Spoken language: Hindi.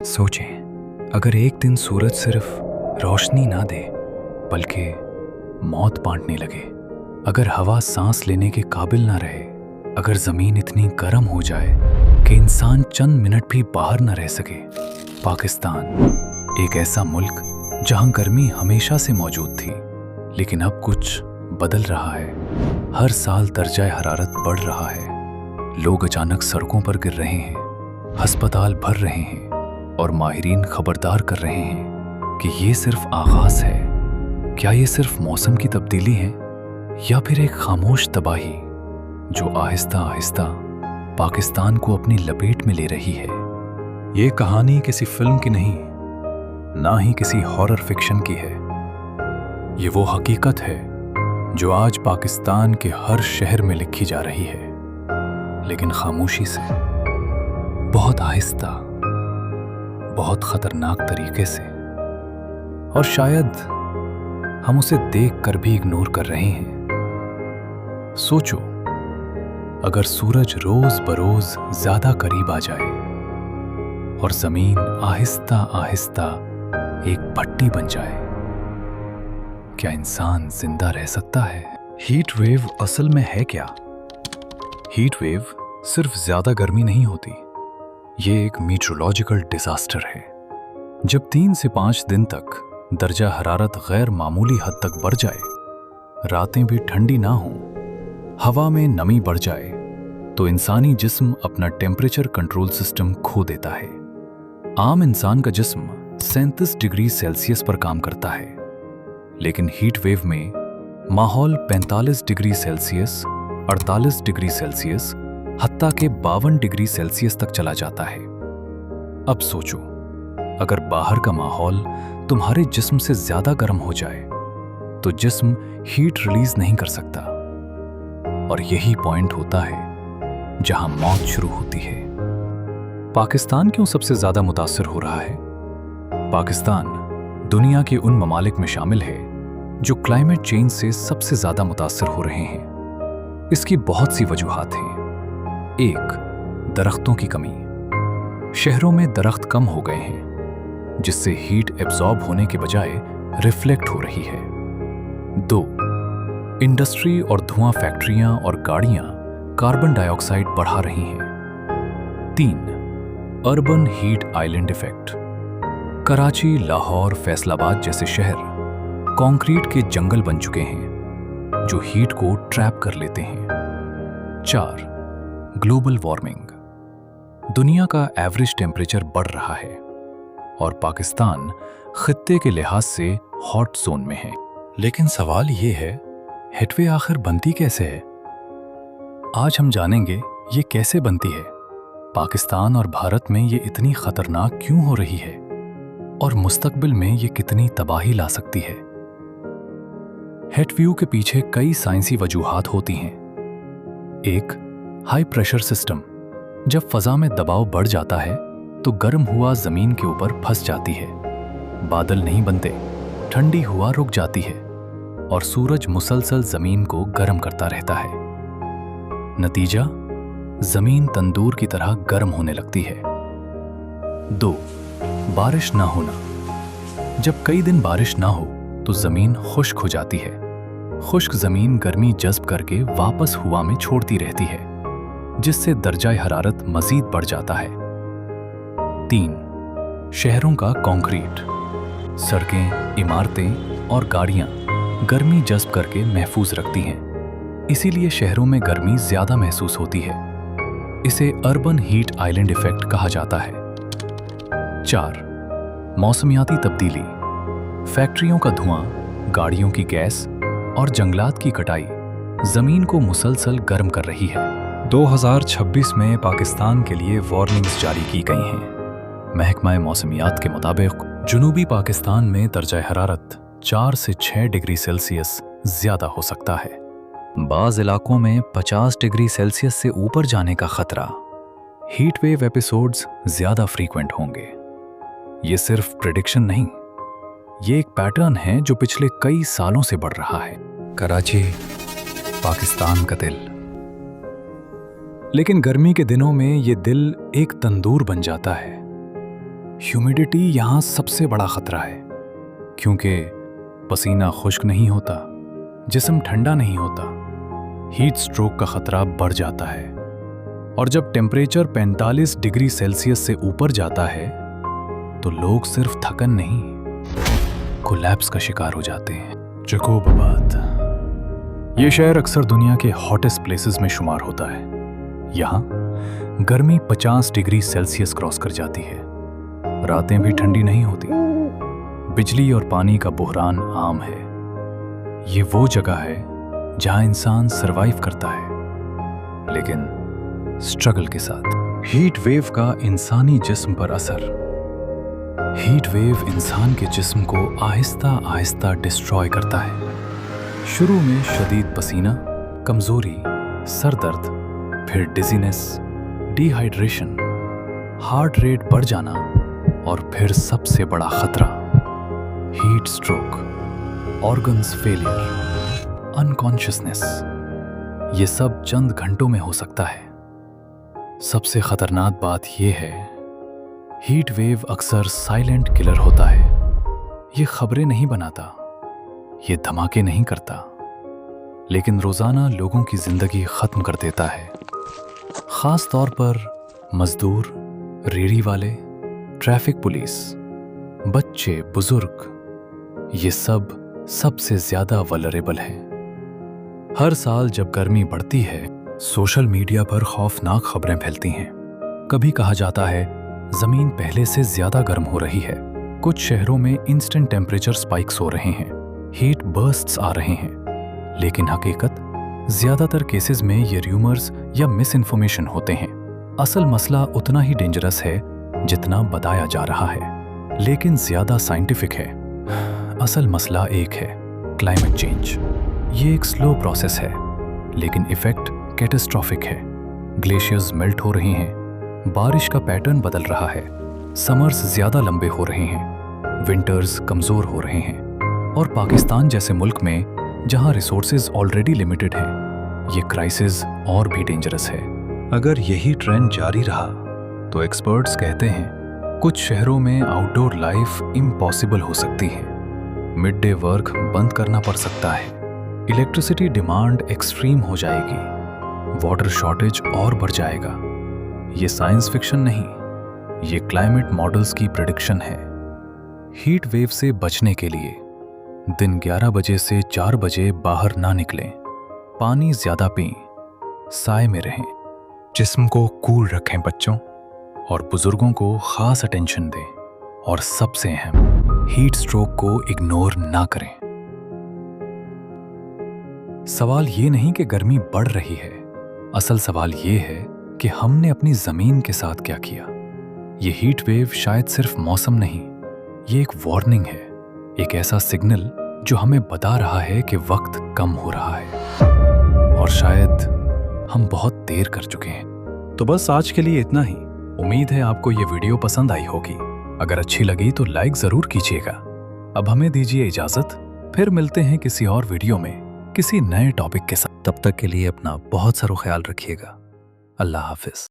सोचें, अगर एक दिन सूरज सिर्फ रोशनी ना दे बल्कि मौत बांटने लगे, अगर हवा सांस लेने के काबिल ना रहे, अगर जमीन इतनी गर्म हो जाए कि इंसान चंद मिनट भी बाहर ना रह सके। पाकिस्तान एक ऐसा मुल्क जहां गर्मी हमेशा से मौजूद थी, लेकिन अब कुछ बदल रहा है। हर साल दर्जा हरारत बढ़ रहा है, लोग अचानक सड़कों पर गिर रहे हैं, अस्पताल भर रहे हैं और माहिरीन खबरदार कर रहे हैं कि ये सिर्फ आगाज है। क्या ये सिर्फ मौसम की तब्दीली है या फिर एक खामोश तबाही जो आहिस्ता आहिस्ता पाकिस्तान को अपनी लपेट में ले रही है? ये कहानी किसी फिल्म की नहीं, ना ही किसी हॉरर फिक्शन की है। ये वो हकीकत है जो आज पाकिस्तान के हर शहर में लिखी जा रही है, लेकिन खामोशी से, बहुत आहिस्ता, बहुत खतरनाक तरीके से, और शायद हम उसे देखकर भी इग्नोर कर रहे हैं। सोचो, अगर सूरज रोज बरोज ज्यादा करीब आ जाए और जमीन आहिस्ता आहिस्ता एक भट्टी बन जाए, क्या इंसान जिंदा रह सकता है? हीट वेव असल में है क्या? हीट वेव सिर्फ ज्यादा गर्मी नहीं होती, ये एक मीटरोलॉजिकल डिजास्टर है। जब 3 से 5 दिन तक दर्जा हरारत गैर मामूली हद तक बढ़ जाए, रातें भी ठंडी ना हों, हवा में नमी बढ़ जाए, तो इंसानी जिस्म अपना टेम्परेचर कंट्रोल सिस्टम खो देता है। आम इंसान का जिस्म 37 डिग्री सेल्सियस पर काम करता है, लेकिन हीट वेव में माहौल 45 डिग्री सेल्सियस, 48 डिग्री सेल्सियस, हत्ता के 52 डिग्री सेल्सियस तक चला जाता है। अब सोचो, अगर बाहर का माहौल तुम्हारे जिस्म से ज्यादा गर्म हो जाए तो जिस्म हीट रिलीज नहीं कर सकता, और यही पॉइंट होता है जहां मौत शुरू होती है। पाकिस्तान क्यों सबसे ज्यादा मुतासिर हो रहा है? पाकिस्तान दुनिया के उन ममालिक में शामिल है जो क्लाइमेट चेंज से सबसे ज्यादा मुतासिर हो रहे हैं। इसकी बहुत सी वजूहात हैं। 1. दरख्तों की कमी। शहरों में दरख्त कम हो गए हैं, जिससे हीट एब्जॉर्ब होने के बजाय रिफ्लेक्ट हो रही है। 2. इंडस्ट्री और धुआं, फैक्ट्रियां और गाड़ियां कार्बन डाइऑक्साइड बढ़ा रही हैं। 3. Urban heat island effect. Karachi, Lahore, Faisalabad जैसे शहर कंक्रीट के जंगल बन चुके हैं जो हीट को ट्रैप कर लेते हैं। 4. Global warming. दुनिया का एवरेज टेम्परेचर बढ़ रहा है और पाकिस्तान खित्ते के लिहाज से हॉट जोन में है। लेकिन सवाल ये है, हीटवेव आखिर बनती कैसे है? आज हम जानेंगे ये कैसे बनती है, पाकिस्तान और भारत में ये इतनी खतरनाक क्यों हो रही है, और मुस्तकबिल में ये कितनी तबाही ला सकती है। हीटवेव के पीछे कई साइंसी वजूहात होती हैं। 1. High pressure system. जब फजा में दबाव बढ़ जाता है तो गर्म हुआ जमीन के ऊपर फंस जाती है, बादल नहीं बनते, ठंडी हवा रुक जाती है और सूरज मुसलसल जमीन को गर्म करता रहता है। नतीजा, जमीन तंदूर की तरह गर्म होने लगती है। 2. बारिश ना होना। जब कई दिन बारिश ना हो तो जमीन खुश्क हो जाती है। खुश्क जमीन गर्मी जज्ब करके वापस हवा में छोड़ती रहती है, जिससे दर्जा हरारत मजीद बढ़ जाता है। 3. शहरों का कंक्रीट। सड़कें, इमारतें और गाड़ियां गर्मी जज्ब करके महफूज रखती हैं, इसीलिए शहरों में गर्मी ज्यादा महसूस होती है। इसे अर्बन हीट आइलैंड इफेक्ट कहा जाता है। 4. मौसमियाती तब्दीली। फैक्ट्रियों का धुआं, गाड़ियों की गैस और जंगलात की कटाई जमीन को मुसलसल गर्म कर रही है। 2026 में पाकिस्तान के लिए वार्निंग्स जारी की गई हैं। महकमा मौसमियात के मुताबिक जुनूबी पाकिस्तान में दर्जा हरारत 4 से 6 डिग्री सेल्सियस ज्यादा हो सकता है। बाज़ इलाकों में 50 डिग्री सेल्सियस से ऊपर जाने का खतरा। हीट वेव एपिसोड्स ज्यादा फ्रीक्वेंट होंगे। ये सिर्फ प्रेडिक्शन नहीं, ये एक पैटर्न है जो पिछले कई सालों से बढ़ रहा है। कराची, पाकिस्तान का दिल। लेकिन गर्मी के दिनों में ये दिल एक तंदूर बन जाता है। ह्यूमिडिटी यहाँ सबसे बड़ा खतरा है, क्योंकि पसीना खुश्क नहीं होता, जिस्म ठंडा नहीं होता, हीट स्ट्रोक का खतरा बढ़ जाता है। और जब टेम्परेचर 45 डिग्री सेल्सियस से ऊपर जाता है तो लोग सिर्फ थकन नहीं, कोलैप्स का शिकार हो जाते हैं। जैकोबाबाद ये शहर अक्सर दुनिया के हॉटेस्ट प्लेसेस में शुमार होता है। यहाँ गर्मी 50 डिग्री सेल्सियस क्रॉस कर जाती है, रातें भी ठंडी नहीं होती, बिजली और पानी का बुहरान आम है। ये वो जगह है जहां इंसान सरवाइव करता है, लेकिन स्ट्रगल के साथ। हीट वेव का इंसानी जिस्म पर असर। हीट वेव इंसान के जिस्म को आहिस्ता आहिस्ता डिस्ट्रॉय करता है। शुरू में शदीद पसीना, कमजोरी, सर दर्द, फिर डिजीनेस, डिहाइड्रेशन, हार्ट रेट बढ़ जाना और फिर सबसे बड़ा खतरा heat stroke, organs failure, unconsciousness. ये सब चंद घंटों में हो सकता है। सबसे खतरनाक बात यह है, हीट वेव अक्सर साइलेंट किलर होता है। ये खबरें नहीं बनाता, ये धमाके नहीं करता, लेकिन रोजाना लोगों की जिंदगी खत्म कर देता है। खास तौर पर मजदूर, रेहड़ी वाले, ट्रैफिक पुलिस, बच्चे, बुजुर्ग, ये सब सबसे ज्यादा वल्नरेबल हैं। हर साल जब गर्मी बढ़ती है, सोशल मीडिया पर खौफनाक खबरें फैलती हैं। कभी कहा जाता है जमीन पहले से ज्यादा गर्म हो रही है, कुछ शहरों में इंस्टेंट टेम्परेचर स्पाइक्स हो रहे हैं, हीट बर्स्ट्स आ रहे हैं। लेकिन हकीकत, ज्यादातर केसेस में ये र्यूमर्स या मिस इन्फॉर्मेशन होते हैं। असल मसला उतना ही डेंजरस है जितना बताया जा रहा है, लेकिन ज्यादा साइंटिफिक है। असल मसला एक है, क्लाइमेट चेंज। ये एक स्लो प्रोसेस है, लेकिन इफेक्ट कैटास्ट्रॉफिक है। ग्लेशियर्स मेल्ट हो रहे हैं, बारिश का पैटर्न बदल रहा है, समर्स ज्यादा लंबे हो रहे हैं, विंटर्स कमजोर हो रहे हैं। और पाकिस्तान जैसे मुल्क में जहां रिसोर्सेज ऑलरेडी लिमिटेड हैं, ये क्राइसिस और भी डेंजरस है। अगर यही ट्रेंड जारी रहा तो एक्सपर्ट्स कहते हैं कुछ शहरों में आउटडोर लाइफ इम्पॉसिबल हो सकती है। मिड डे वर्क बंद करना पड़ सकता है, इलेक्ट्रिसिटी डिमांड एक्सट्रीम हो जाएगी, वाटर शॉर्टेज और बढ़ जाएगा। ये साइंस फिक्शन नहीं, ये क्लाइमेट मॉडल्स की प्रेडिक्शन है। हीट वेव से बचने के लिए दिन 11 बजे से 4 बजे बाहर ना निकलें, पानी ज्यादा पिएं, साए में रहें, जिस्म को कूल रखें बच्चों, और बुजुर्गों को खास अटेंशन दें। और सबसे अहम, हीट स्ट्रोक को इग्नोर ना करें। सवाल ये नहीं कि गर्मी बढ़ रही है, असल सवाल ये है कि हमने अपनी जमीन के साथ क्या किया। ये हीट वेव शायद सिर्फ मौसम नहीं, ये एक वार्निंग है, एक ऐसा सिग्नल जो हमें बता रहा है कि वक्त कम हो रहा है, और शायद हम बहुत देर कर चुके हैं। तो बस आज के लिए इतना ही। उम्मीद है आपको ये वीडियो पसंद आई होगी। अगर अच्छी लगी तो लाइक जरूर कीजिएगा। अब हमें दीजिए इजाजत, फिर मिलते हैं किसी और वीडियो में किसी नए टॉपिक के साथ। तब तक के लिए अपना बहुत सारा ख्याल रखिएगा। अल्लाह हाफिज।